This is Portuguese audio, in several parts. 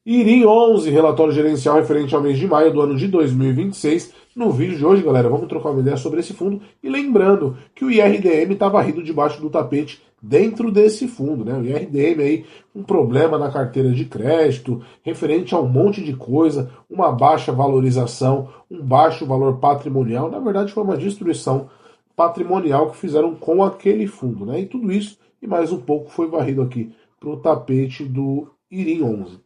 IRIM 11, relatório gerencial referente ao mês de maio do ano de 2026. No vídeo de hoje, galera, vamos trocar uma ideia sobre esse fundo. E lembrando que o IRDM está varrido debaixo do tapete dentro desse fundo, né? O IRDM aí, um problema na carteira de crédito, referente a um monte de coisa, uma baixa valorização, um baixo valor patrimonial. Na verdade, foi uma destruição patrimonial que fizeram com aquele fundo, né? E tudo isso e mais um pouco foi varrido aqui para o tapete do IRIM 11.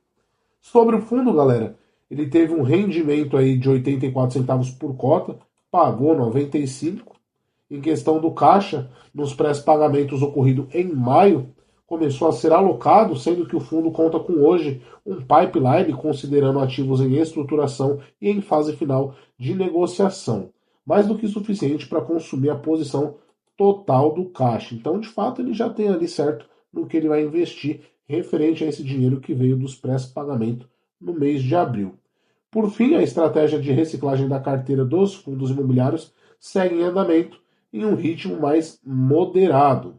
Sobre o fundo, galera, ele teve um rendimento aí de 84 centavos por cota, pagou 95. Em questão do caixa, nos pré-pagamentos ocorrido em maio, começou a ser alocado, sendo que o fundo conta com hoje um pipeline considerando ativos em estruturação e em fase final de negociação, mais do que suficiente para consumir a posição total do caixa. Então, de fato, ele já tem ali certo no que ele vai investir referente a esse dinheiro que veio dos pré-pagamentos no mês de abril. Por fim, a estratégia de reciclagem da carteira dos fundos imobiliários segue em andamento em um ritmo mais moderado.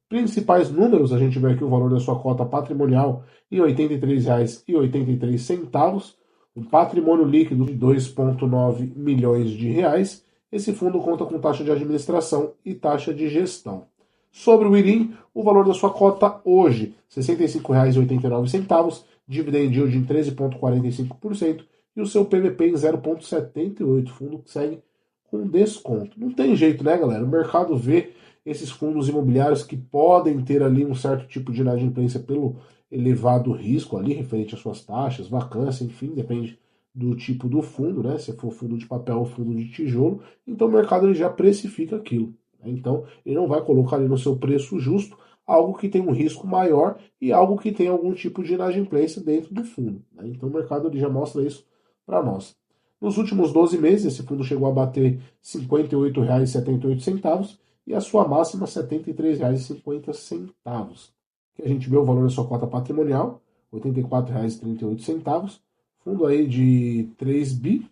Principais números, a gente vê aqui o valor da sua cota patrimonial em R$ 83,83, um patrimônio líquido de 2,9 milhões de reais. Esse fundo conta com taxa de administração e taxa de gestão. Sobre o IRIM, o valor da sua cota hoje, R$ 65,89, dividend yield em 13,45% e o seu PVP em 0,78%. Fundo que segue com desconto. Não tem jeito, né, galera? O mercado vê esses fundos imobiliários que podem ter ali um certo tipo de inadimplência pelo elevado risco ali, referente às suas taxas, vacância, enfim, depende do tipo do fundo, né? Se for fundo de papel ou fundo de tijolo, então o mercado ele já precifica aquilo. Né? Então ele não vai colocar ali no seu preço justo algo que tem um risco maior e algo que tem algum tipo de inadimplência dentro do fundo. Né? Então o mercado ele já mostra isso para nós. Nos últimos 12 meses, esse fundo chegou a bater R$ 58,78 e a sua máxima R$ 73,50. Que a gente vê o valor da sua cota patrimonial, R$ 84,38, fundo aí de 3 bi,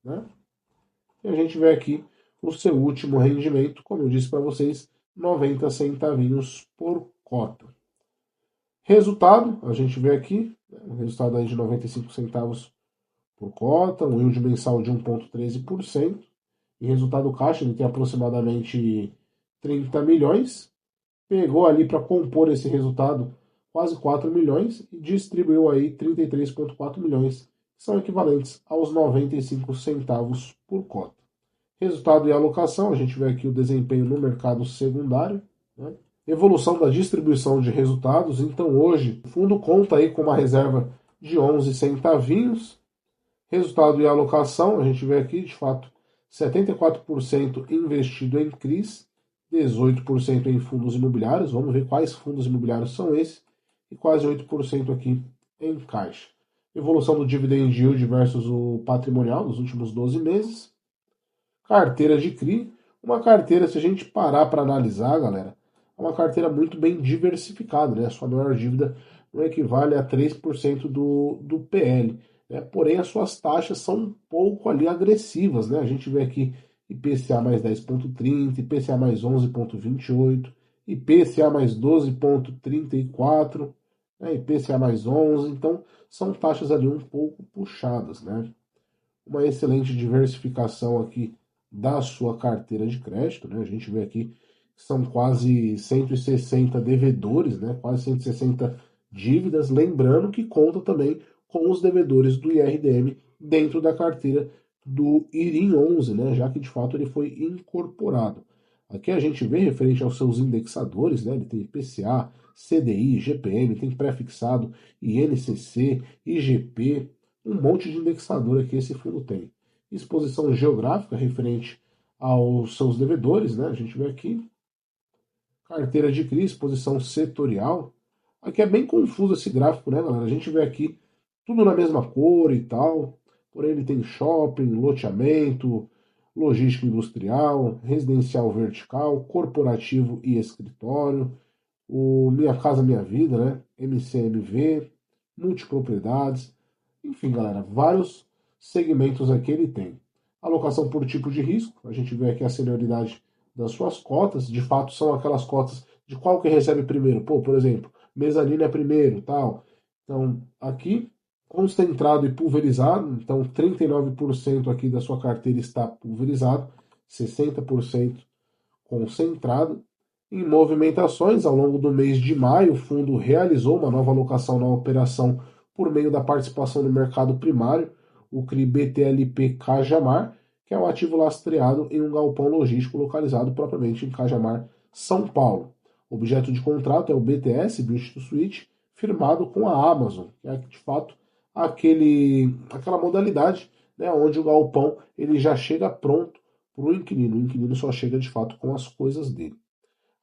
né? E a gente vê aqui o seu último rendimento, como eu disse para vocês, 90 centavinhos por cota. Resultado, a gente vê aqui, um resultado aí de 95 centavos por cota, um yield mensal de 1,13%. E resultado caixa, ele tem aproximadamente 30 milhões. Pegou ali para compor esse resultado quase 4 milhões e distribuiu aí 33,4 milhões, que são equivalentes aos 95 centavos por cota. Resultado e alocação, a gente vê aqui o desempenho no mercado secundário, né? Evolução da distribuição de resultados. Então hoje o fundo conta aí com uma reserva de 11 centavinhos. Resultado e alocação, a gente vê aqui de fato 74% investido em CRIs, 18% em fundos imobiliários. Vamos ver quais fundos imobiliários são esses. E quase 8% aqui em caixa. Evolução do dividend yield versus o patrimonial nos últimos 12 meses. Carteira de CRI. Uma carteira, se a gente parar para analisar, galera, é uma carteira muito bem diversificada. Né? A sua maior dívida não equivale a 3% do PL. Né? Porém, as suas taxas são um pouco ali agressivas. Né? A gente vê aqui IPCA mais 10,30, IPCA mais 11,28, IPCA mais 12,34, né? IPCA mais 11. Então, são taxas ali um pouco puxadas. Né? Uma excelente diversificação aqui da sua carteira de crédito. Né? A gente vê aqui que são quase 160 devedores, né? Quase 160 dívidas. Lembrando que conta também com os devedores do IRDM dentro da carteira do IRIM 11, né? Já que de fato ele foi incorporado. Aqui a gente vê referente aos seus indexadores, né? Ele tem IPCA, CDI, GPM, tem prefixado INCC, IGP, um monte de indexador aqui esse fundo tem. Exposição geográfica referente aos seus devedores, né? A gente vê aqui carteira de CRI, exposição setorial. Aqui é bem confuso esse gráfico, né, galera? A gente vê aqui tudo na mesma cor e tal, porém ele tem shopping, loteamento, logística industrial, residencial vertical, corporativo e escritório, o Minha Casa Minha Vida, né? MCMV, multipropriedades, enfim, galera, vários segmentos aqui ele tem. Alocação por tipo de risco, a gente vê aqui a senioridade das suas cotas, de fato são aquelas cotas de qual que recebe primeiro. Pô, por exemplo, mezanino é primeiro, tal. Então, aqui concentrado e pulverizado, então 39% aqui da sua carteira está pulverizado, 60% concentrado. Em movimentações, ao longo do mês de maio, o fundo realizou uma nova alocação na operação por meio da participação no mercado primário, o CRI BTLP Cajamar, que é um ativo lastreado em um galpão logístico localizado propriamente em Cajamar, São Paulo. O objeto de contrato é o BTS, Build to Switch, firmado com a Amazon, que é de fato aquela modalidade, né, onde o galpão ele já chega pronto para o inquilino só chega de fato com as coisas dele.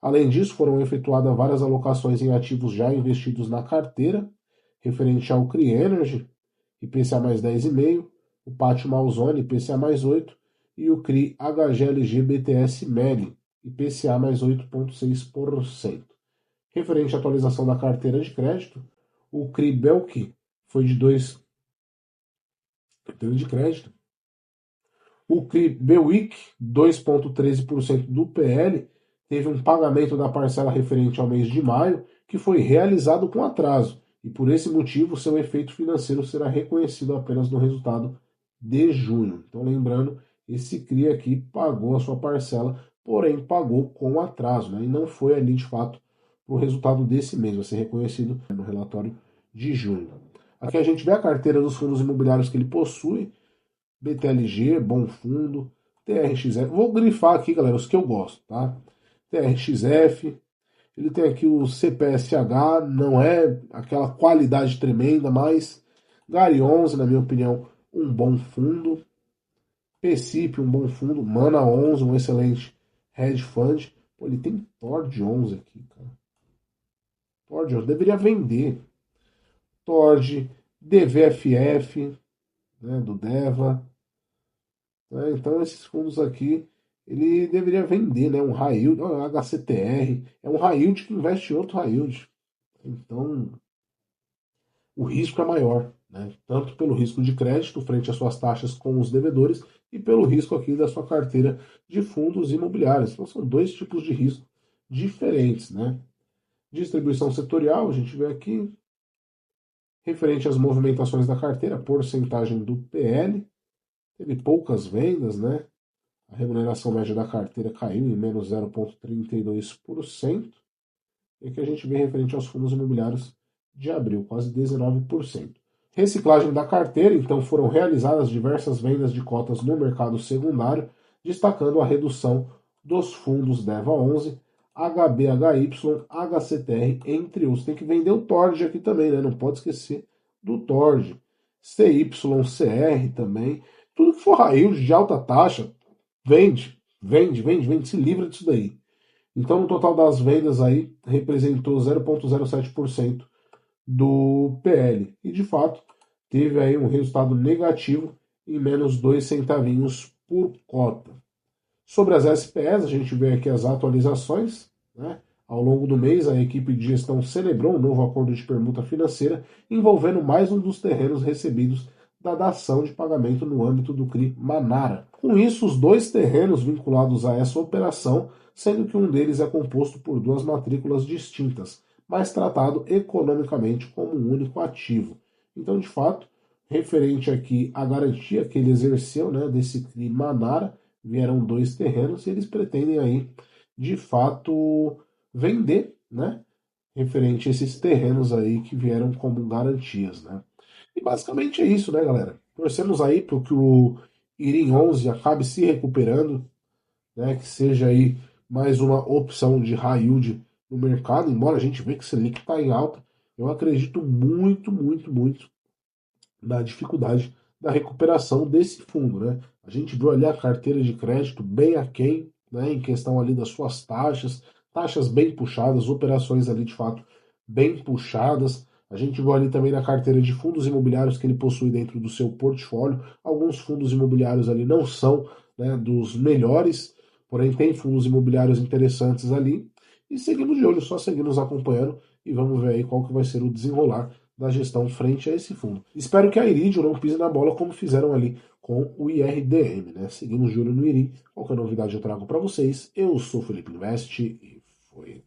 Além disso, foram efetuadas várias alocações em ativos já investidos na carteira, referente ao CRI Energy, IPCA mais 10,5%, o Pátio Malzone, IPCA mais 8%, e o CRI HGLG BTS MELI, IPCA mais 8,6%. Referente à atualização da carteira de crédito, o CRI Belk foi de 2 carteira de crédito. O CRI BWIC, 2,13% do PL, teve um pagamento da parcela referente ao mês de maio, que foi realizado com atraso, e por esse motivo seu efeito financeiro será reconhecido apenas no resultado de junho. Então, lembrando, esse CRI aqui pagou a sua parcela, porém pagou com atraso, né? E não foi ali de fato para o resultado desse mês, vai ser reconhecido no relatório de junho. Aqui a gente vê a carteira dos fundos imobiliários que ele possui, BTLG, bom fundo, TRXF, vou grifar aqui, galera, os que eu gosto, tá? TRXF, ele tem aqui o CPSH, não é aquela qualidade tremenda, mas Gari 11, na minha opinião, um bom fundo. PCIP, um bom fundo. Mana 11, um excelente hedge fund. Pô, ele tem Tord 11 aqui, cara. Tord 11, deveria vender. Tord, DVFF, né, do Deva. Né, então, esses fundos aqui, ele deveria vender, né? Um high yield, HCTR, é um high yield que investe em outro high yield. Então, o risco é maior, né? Tanto pelo risco de crédito frente às suas taxas com os devedores e pelo risco aqui da sua carteira de fundos imobiliários. Então, são dois tipos de risco diferentes, né? Distribuição setorial, a gente vê aqui, referente às movimentações da carteira, porcentagem do PL, teve poucas vendas, né? A remuneração média da carteira caiu em menos 0,32%. E aqui a gente vê referente aos fundos imobiliários de abril, quase 19%. Reciclagem da carteira, então foram realizadas diversas vendas de cotas no mercado secundário, destacando a redução dos fundos DEVA 11, HBHY, HCTR, entre outros. Tem que vender o TORD aqui também, né? Não pode esquecer do TORD. CYCR também. Tudo que for raio de alta taxa, vende, se livra disso daí. Então, no total das vendas aí, representou 0,07% do PL. E, de fato, teve aí um resultado negativo em menos 2 centavinhos por cota. Sobre as SPEs, a gente vê aqui as atualizações, né? Ao longo do mês, a equipe de gestão celebrou um novo acordo de permuta financeira envolvendo mais um dos terrenos recebidos da dação de pagamento no âmbito do CRI Manara. Com isso, os dois terrenos vinculados a essa operação, sendo que um deles é composto por duas matrículas distintas, mas tratado economicamente como um único ativo. Então, de fato, referente aqui à garantia que ele exerceu, né, desse CRI Manara, vieram dois terrenos e eles pretendem aí, de fato, vender, né, referente a esses terrenos aí que vieram como garantias, né. E basicamente é isso, né, galera? Torcemos aí para que o Irim 11 acabe se recuperando, né, que seja aí mais uma opção de high yield no mercado, embora a gente veja que o Selic está em alta, eu acredito muito na dificuldade da recuperação desse fundo, né? A gente viu ali a carteira de crédito bem aquém, né, em questão ali das suas taxas bem puxadas, operações ali de fato bem puxadas. A gente viu ali também na carteira de fundos imobiliários que ele possui dentro do seu portfólio. Alguns fundos imobiliários ali não são, né, dos melhores, porém tem fundos imobiliários interessantes ali. E seguimos de olho, só seguimos acompanhando e vamos ver aí qual que vai ser o desenrolar da gestão frente a esse fundo. Espero que a Iridium não pise na bola como fizeram ali com o IRDM, né? Seguimos de olho no IRI. Qualquer novidade eu trago para vocês. Eu sou Felipe Invest e foi.